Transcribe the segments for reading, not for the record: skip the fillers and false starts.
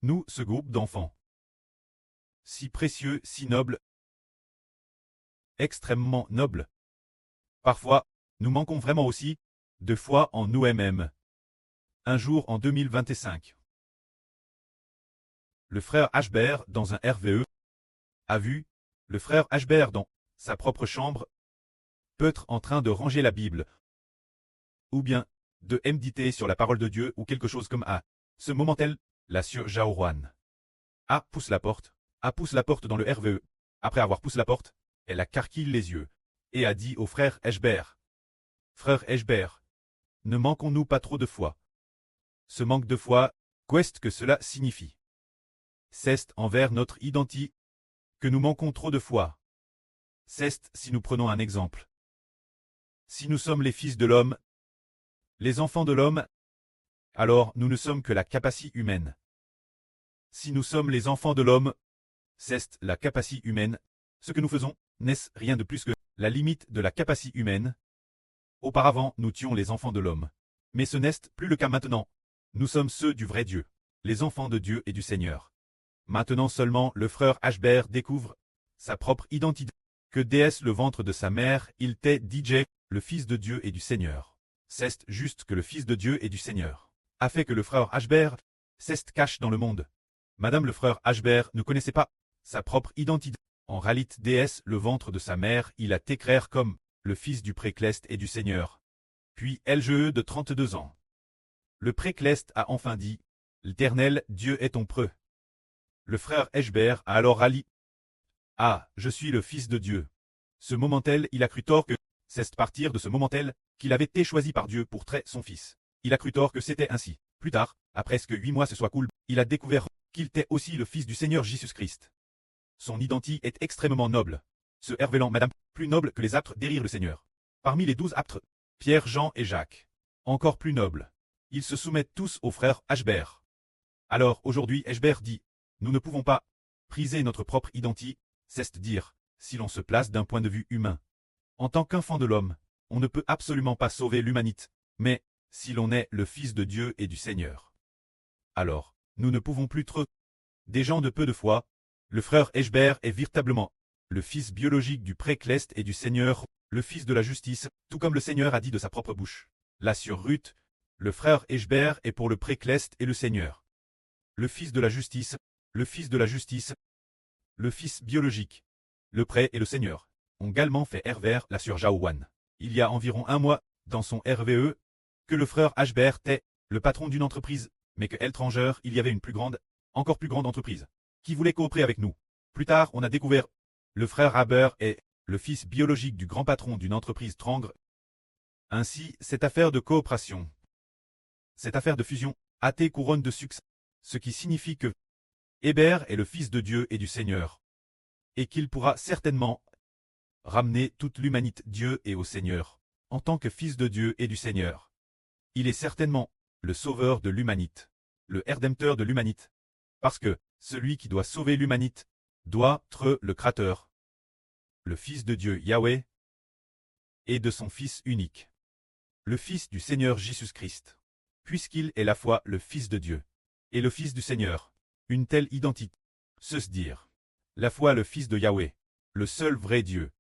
Nous, ce groupe d'enfants. Si précieux, si noble, extrêmement noble. Parfois, nous manquons vraiment aussi de foi en nous-mêmes. Un jour en 2025. Le frère Ashbert, dans un RVE, a vu le frère Ashbert dans sa propre chambre, peut-être en train de ranger la Bible, ou bien de méditer sur la parole de Dieu ou quelque chose comme A. Ce moment-elle, la sœur Jaoruan. A pousse la porte. A pousse la porte dans le RVE. Après avoir poussé la porte, elle a carquillé les yeux et a dit au frère Ashbert. Frère Ashbert, ne manquons-nous pas trop de foi? Ce manque de foi, qu'est-ce que cela signifie? C'est envers notre identité que nous manquons trop de foi. C'est si nous prenons un exemple. Si nous sommes les fils de l'homme, les enfants de l'homme, alors nous ne sommes que la capacité humaine. Si nous sommes les enfants de l'homme, c'est la capacité humaine. Ce que nous faisons n'est rien de plus que la limite de la capacité humaine. Auparavant, nous tuions les enfants de l'homme. Mais ce n'est plus le cas maintenant. Nous sommes ceux du vrai Dieu, les enfants de Dieu et du Seigneur. Maintenant seulement le frère Ashbert découvre sa propre identité. Que déesse le ventre de sa mère, il t'est DJ, le fils de Dieu et du Seigneur. C'est juste que le fils de Dieu et du Seigneur a fait que le frère Ashbert s'est cache dans le monde. Madame le frère Ashbert ne connaissait pas sa propre identité. En réalité déesse le ventre de sa mère, il a t'écrire comme le fils du précleste et du Seigneur. Puis LGE de 32 ans. Le précleste a enfin dit, l'Éternel Dieu est ton preux. Le frère Ashbert a alors rallié. Ah, je suis le fils de Dieu. Ce moment-tel, il a cru tort que, c'est partir de ce moment-tel, qu'il avait été choisi par Dieu pour traiter son fils. Il a cru tort que c'était ainsi. Plus tard, après presque 8 mois ce soit cool, il a découvert qu'il était aussi le fils du Seigneur Jésus-Christ. Son identité est extrêmement noble. Se révélant madame, plus noble que les aptres derrière le Seigneur. Parmi les 12 aptres, Pierre, Jean et Jacques. Encore plus nobles. Ils se soumettent tous au frère Ashbert. Alors aujourd'hui Ashbert dit, nous ne pouvons pas priser notre propre identité, c'est-à-dire, si l'on se place d'un point de vue humain. En tant qu'enfant de l'homme, on ne peut absolument pas sauver l'humanité, mais si l'on est le Fils de Dieu et du Seigneur. Alors, nous ne pouvons plus être des gens de peu de foi. Le frère Ashbert est véritablement le fils biologique du précleste et du Seigneur, le fils de la justice, tout comme le Seigneur a dit de sa propre bouche. Là sur Ruth, le frère Ashbert est pour le précleste et le Seigneur. Le fils de la justice, le fils de la justice, le fils biologique, le pré et le Seigneur, ont également fait RVR la sur Jaowan. Il y a environ un mois, dans son RVE, que le frère Ashbert est le patron d'une entreprise, mais que étranger, il y avait une plus grande, encore plus grande entreprise, qui voulait coopérer avec nous. Plus tard, on a découvert, le frère Haber est le fils biologique du grand patron d'une entreprise Trangre. Ainsi, cette affaire de coopération, cette affaire de fusion, a été couronne de succès, ce qui signifie que Hébert est le fils de Dieu et du Seigneur, et qu'il pourra certainement ramener toute l'humanité Dieu et au Seigneur, en tant que fils de Dieu et du Seigneur. Il est certainement le sauveur de l'humanité, le rédempteur de l'humanité, parce que celui qui doit sauver l'humanité doit être le Créateur, le Fils de Dieu Yahweh, et de son Fils unique, le Fils du Seigneur Jésus-Christ, puisqu'il est la fois le Fils de Dieu, et le Fils du Seigneur, une telle identité, se dire, la fois le Fils de Yahweh, le seul vrai Dieu,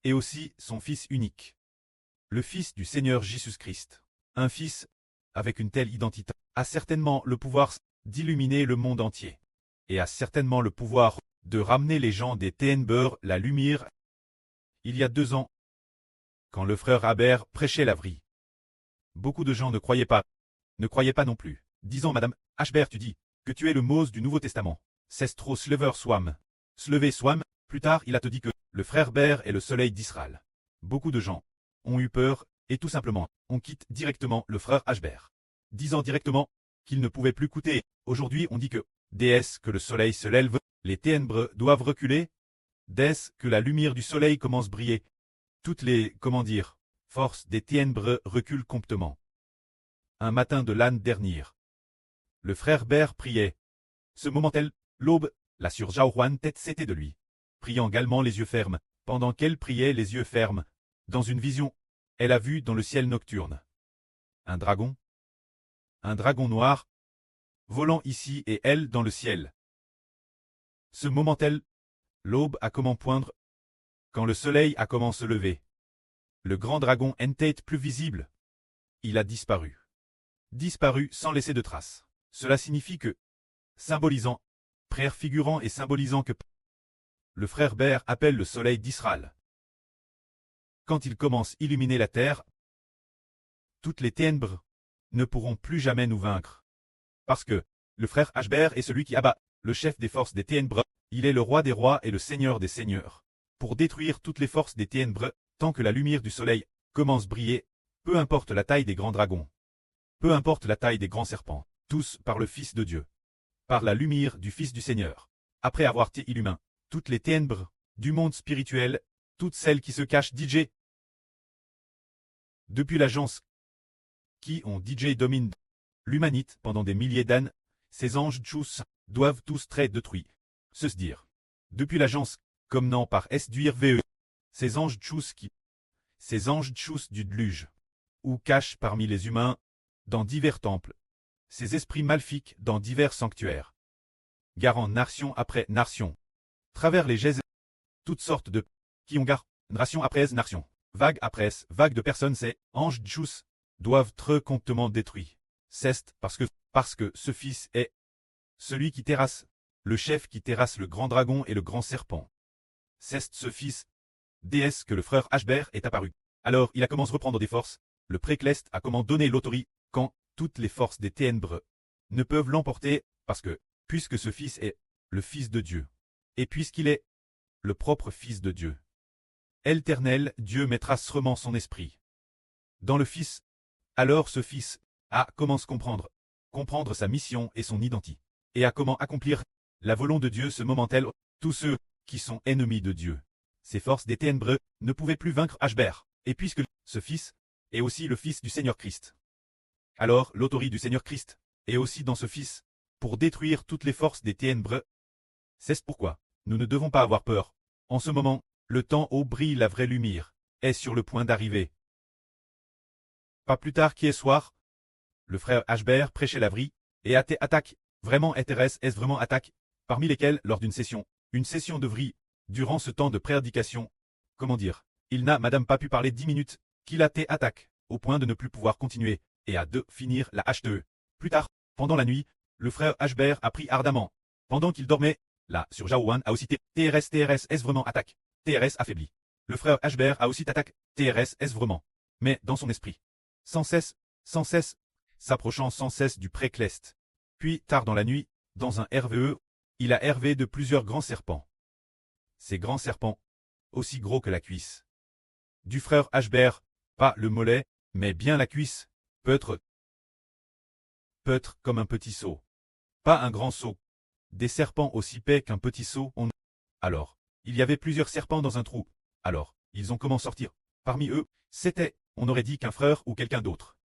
et aussi son Fils unique, le Fils du Seigneur Jésus-Christ, un Fils, avec une telle identité, a certainement le pouvoir d'illuminer le monde entier, et a certainement le pouvoir de ramener les gens des ténèbres la lumière. Il y a 2 ans, quand le frère Haber prêchait la vie, beaucoup de gens ne croyaient pas non plus, disant Madame Ashbert tu dis que tu es le Mose du Nouveau Testament, c'est trop slever swam. Slever swam, plus tard il a te dit que le frère Ber est le soleil d'Israël. Beaucoup de gens ont eu peur, et tout simplement, on quitte directement le frère Ashbert, disant directement qu'il ne pouvait plus coûter. Aujourd'hui on dit que, dès que le soleil se lève, les ténèbres doivent reculer, dès que la lumière du soleil commence à briller, toutes les, forces des ténèbres reculent complètement. Un matin de l'année dernière, le frère Ber priait. Ce moment-tel, l'aube, la sur Jaoruan tête c'était de lui, priant également les yeux fermes. Pendant qu'elle priait les yeux fermes, dans une vision, elle a vu dans le ciel nocturne un dragon noir, volant ici et elle dans le ciel. Ce moment tel, l'aube a comment poindre, quand le soleil a comment se lever. Le grand dragon Entate plus visible. Il a disparu. Disparu sans laisser de traces. Cela signifie que, symbolisant, préfigurant et symbolisant que le frère Ber appelle le soleil d'Israël. Quand il commence à illuminer la terre, toutes les ténèbres ne pourront plus jamais nous vaincre. Parce que le frère Ashber est celui qui abat, le chef des forces des ténèbres, il est le roi des rois et le seigneur des seigneurs. Pour détruire toutes les forces des ténèbres, tant que la lumière du soleil commence à briller, peu importe la taille des grands dragons, peu importe la taille des grands serpents, tous par le Fils de Dieu, par la lumière du Fils du Seigneur. Après avoir été illumin, toutes les ténèbres du monde spirituel, toutes celles qui se cachent DJ. Depuis l'agence qui ont DJ domine l'humanité pendant des milliers d'années, ces anges tchous doivent tous très détruits. Se dire. Depuis l'agence, comme non par SDURVE, ces anges tchous du déluge, ou cachent parmi les humains, dans divers temples, ces esprits maléfiques dans divers sanctuaires. Garant nation après nation, travers les gèses, toutes sortes de qui ont gar, nation après nation, vague après vague de personnes, ces anges tchous doivent très comptement détruits. C'est parce que ce fils est celui qui terrasse, le chef qui terrasse le grand dragon et le grand serpent. C'est ce fils, déesse que le frère Ashber est apparu. Alors il a commencé à reprendre des forces, le précleste a comment donné l'autorité, quand toutes les forces des ténèbres ne peuvent l'emporter, parce que, puisque ce fils est le fils de Dieu, et puisqu'il est le propre fils de Dieu, éternel Dieu mettra sûrement son esprit dans le fils. Alors ce fils a commencé à comprendre sa mission et son identité, et à comment accomplir la volonté de Dieu ce moment tel, tous ceux qui sont ennemis de Dieu. Ces forces des ténèbres ne pouvaient plus vaincre Ashber, et puisque ce fils est aussi le fils du Seigneur Christ. Alors l'autorité du Seigneur Christ est aussi dans ce fils, pour détruire toutes les forces des ténèbres. C'est pourquoi nous ne devons pas avoir peur. En ce moment, le temps où brille la vraie lumière est sur le point d'arriver. Pas plus tard qu'hier soir, le frère Ashber prêchait la vraie, et attaque, vraiment intéresse est vraiment attaque, parmi lesquels lors d'une session de vraie, durant ce temps de prédication, comment dire, il n'a madame pas pu parler 10 minutes, qu'il a été attaque, au point de ne plus pouvoir continuer, et à finir la HTE. Plus tard, pendant la nuit, le frère Ashber a pris ardemment. Pendant qu'il dormait, là, sur Jaouan a aussi TRS est vraiment attaque. TRS affaibli. Le frère Ashber a aussi attaque, TRS est vraiment. Mais dans son esprit. Sans cesse, s'approchant sans cesse du précleste. Puis, tard dans la nuit, dans un RVE, il a hervé de plusieurs grands serpents. Ces grands serpents, aussi gros que la cuisse du frère Ashber, pas le mollet, mais bien la cuisse, peut-être comme un petit seau. Pas un grand seau. Des serpents aussi épais qu'un petit seau. Alors, il y avait plusieurs serpents dans un trou. Alors, ils ont comment sortir. Parmi eux, c'était, on aurait dit qu'un frère ou quelqu'un d'autre.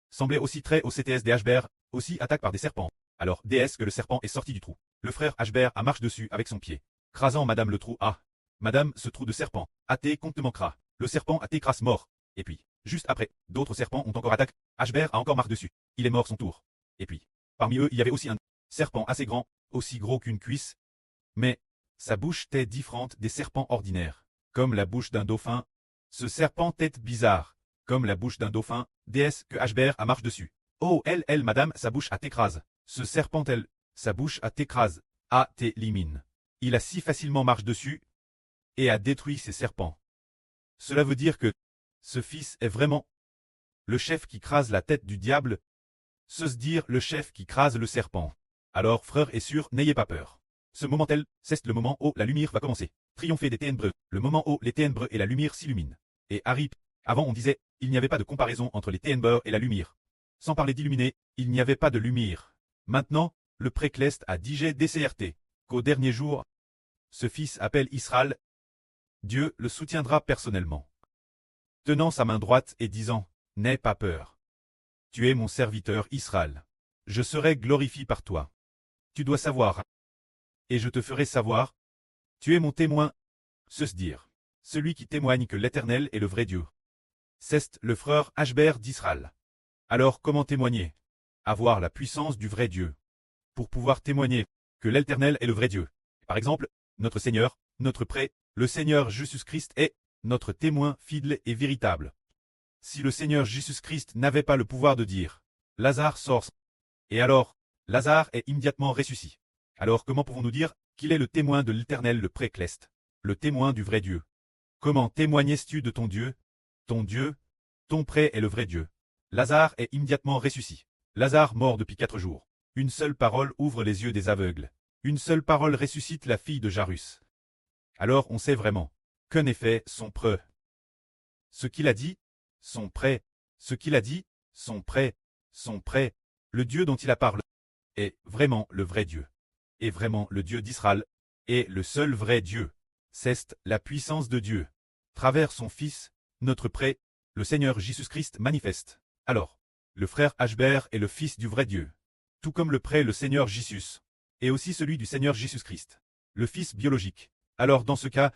Semblait aussi très au CTS des Ashber, aussi attaque par des serpents. Alors, DS que le serpent est sorti du trou. Le frère Ashber a marché dessus avec son pied. Crasant madame le trou. Ah, madame, ce trou de serpent, a été comptement cras. Le serpent a été crasse mort. Et puis, juste après, d'autres serpents ont encore attaqué. Ashber a encore marché dessus. Il est mort son tour. Et puis, parmi eux, il y avait aussi un serpent assez grand, aussi gros qu'une cuisse. Mais, sa bouche était différente des serpents ordinaires. Comme la bouche d'un dauphin. Ce serpent tête bizarre. Comme la bouche d'un dauphin, déesse que Ashber a marché dessus. Oh, elle, madame, sa bouche a t'écrase. Ce serpent, sa bouche a t'écrase, a t'élimine. Il a si facilement marché dessus, et a détruit ces serpents. Cela veut dire que, ce fils est vraiment le chef qui crase la tête du diable, se dire le chef qui crase le serpent. Alors, frère et sœurs, n'ayez pas peur. Ce moment c'est le moment où la lumière va commencer. Triompher des ténèbres, le moment où les ténèbres et la lumière s'illuminent. Et Harry, avant on disait, il n'y avait pas de comparaison entre les ténèbres et la lumière. Sans parler d'illuminer, il n'y avait pas de lumière. Maintenant, le précleste a dit DCRT, qu'au dernier jour, ce fils appelle Israël. Dieu le soutiendra personnellement. Tenant sa main droite et disant, n'aie pas peur. Tu es mon serviteur Israël. Je serai glorifié par toi. Tu dois savoir. Et je te ferai savoir. Tu es mon témoin. Se dire. Celui qui témoigne que l'Éternel est le vrai Dieu. C'est le frère Ashber d'Israël. Alors comment témoigner? Avoir la puissance du vrai Dieu. pour pouvoir témoigner que l'Éternel est le vrai Dieu. Par exemple, notre Seigneur, notre prêt, le Seigneur Jésus-Christ est notre témoin fidèle et véritable. Si le Seigneur Jésus-Christ n'avait pas le pouvoir de dire « Lazare sort », et alors, Lazare est immédiatement ressuscité. Alors comment pouvons-nous dire qu'il est le témoin de l'Éternel, le précleste, le témoin du vrai Dieu? Comment témoignes-tu de ton Dieu? Ton prêt est le vrai Dieu. Lazare est immédiatement ressuscité. Lazare mort depuis 4 jours. Une seule parole ouvre les yeux des aveugles. Une seule parole ressuscite la fille de Jairus. Alors on sait vraiment qu'en effet son prêt. Ce qu'il a dit, son prêt. Ce qu'il a dit, son prêt. Son prêt. Le Dieu dont il a parlé est vraiment le vrai Dieu. Et vraiment le Dieu d'Israël est le seul vrai Dieu. C'est la puissance de Dieu. Travers son Fils, notre prêt, le Seigneur Jésus-Christ manifeste. Alors, le frère Ashbert est le Fils du vrai Dieu. Tout comme le prêt le Seigneur Jésus, et aussi celui du Seigneur Jésus-Christ, le Fils biologique. Alors dans ce cas,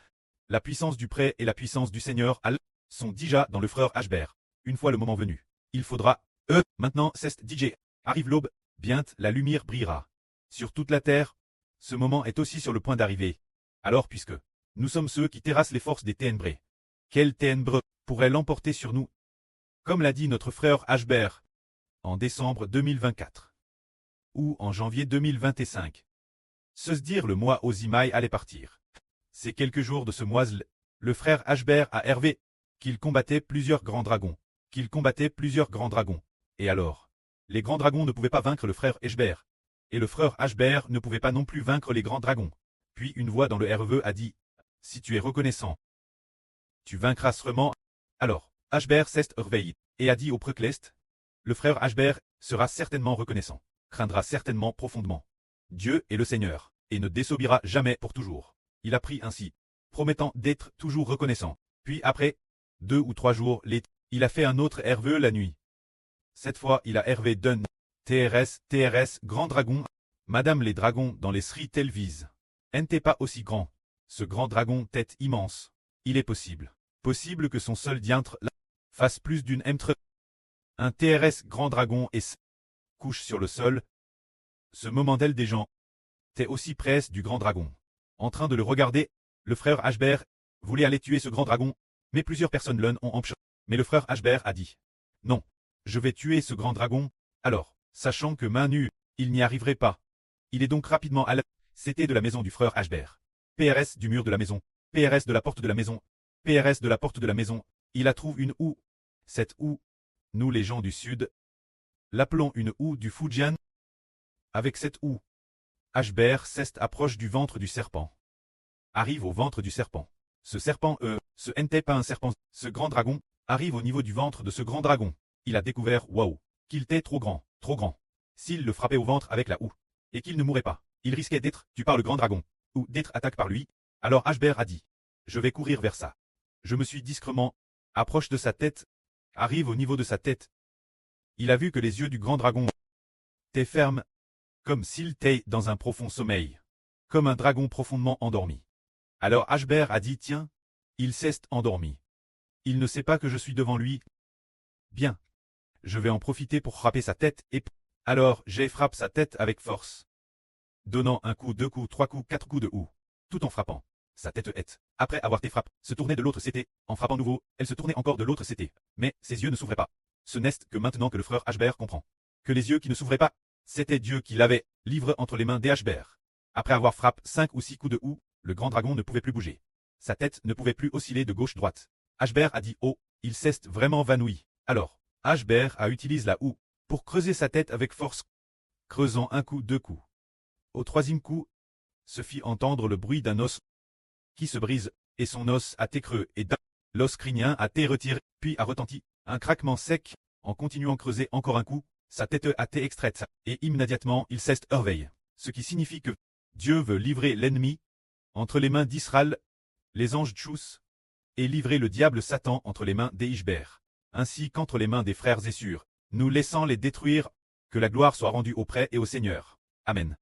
la puissance du prêt et la puissance du Seigneur sont déjà dans le frère Ashbert. Une fois le moment venu, il faudra, maintenant c'est DJ. Arrive l'aube, bientôt la lumière brillera. Sur toute la terre, ce moment est aussi sur le point d'arriver. Alors puisque nous sommes ceux qui terrassent les forces des ténèbres, quelles ténèbres pourraient l'emporter sur nous? Comme l'a dit notre frère Ashbert, en décembre 2024, ou en janvier 2025. Se dire le mois Ozimaï allait partir. Ces quelques jours de ce mois, le frère Ashbert a hervé qu'il combattait plusieurs grands dragons, Et alors, les grands dragons ne pouvaient pas vaincre le frère Ashbert. Et le frère Ashbert ne pouvait pas non plus vaincre les grands dragons. Puis une voix dans le REV a dit, si tu es reconnaissant, tu vaincras sûrement. Alors, Ashbert s'est réveillé et a dit au précleste, le frère Ashbert sera certainement reconnaissant, craindra certainement profondément Dieu est le Seigneur, et ne désobéira jamais pour toujours. Il a pris ainsi, promettant d'être toujours reconnaissant. Puis après 2 ou 3 jours, il a fait un autre RVE la nuit. Cette fois, il a hervé d'un TRS, grand dragon. Madame les dragons dans les Sri Telvise. N'était pas aussi grand. Ce grand dragon tête immense. Il est possible que son seul diantre fasse plus d'une M3. Un TRS grand dragon et couche sur le sol. Ce moment d'elle des gens était aussi près du grand dragon. En train de le regarder, le frère Ashbert voulait aller tuer ce grand dragon, mais plusieurs personnes l'ont empêché. Mais le frère Ashbert a dit, non, je vais tuer ce grand dragon. Alors, sachant que main nue, il n'y arriverait pas. Il est donc rapidement à la... C'était de la maison du frère Ashbert. PRS du mur de la maison. PRS de la porte de la maison. PRS de la porte de la maison. Il a trouvé une houe. Cette houe, nous les gens du Sud, l'appelons une houe du Fujian. Avec cette houe, Ashbert approche du ventre du serpent. Arrive au ventre du serpent. Ce serpent, ce n'était pas un serpent. Ce grand dragon, arrive au niveau du ventre de ce grand dragon. Il a découvert, waouh, qu'il était trop grand. S'il le frappait au ventre avec la houe, et qu'il ne mourrait pas, il risquait d'être tué par le grand dragon, ou d'être attaqué par lui. Alors Ashbert a dit, je vais courir vers ça. Je me suis discrètement approche de sa tête, arrive au niveau de sa tête. Il a vu que les yeux du grand dragon étaient fermes, comme s'il était dans un profond sommeil, comme un dragon profondément endormi. Alors Ashbert a dit, tiens, il s'est endormi. Il ne sait pas que je suis devant lui. Bien. Je vais en profiter pour frapper sa tête et... Alors j'ai frappé sa tête avec force, donnant un coup, 2 coups, 3 coups, 4 coups de houe, tout en frappant. Sa tête est, après avoir été frappée, se tournait de l'autre côté, en frappant nouveau, elle se tournait encore de l'autre côté, mais ses yeux ne s'ouvraient pas. Ce n'est que maintenant que le frère Ashbert comprend que les yeux qui ne s'ouvraient pas, c'était Dieu qui l'avait livré entre les mains des Ashbert. Après avoir frappé 5 ou 6 coups de houe, le grand dragon ne pouvait plus bouger. Sa tête ne pouvait plus osciller de gauche-droite. Ashbert a dit, oh, il s'est vraiment vanoui. Alors, Ashbert a utilisé la houe pour creuser sa tête avec force, creusant un coup, 2 coups. Au 3e coup, se fit entendre le bruit d'un os qui se brise, et son os a été creux, et l'os crânien a été retiré, puis a retenti, un craquement sec, en continuant creuser encore un coup, sa tête a été extraite, et immédiatement il s'est réveillé. Ce qui signifie que Dieu veut livrer l'ennemi entre les mains d'Israël, les anges Tchous, et livrer le diable Satan entre les mains des Ishbert, ainsi qu'entre les mains des frères Essur, nous laissant les détruire, que la gloire soit rendue au prêt et au Seigneur. Amen.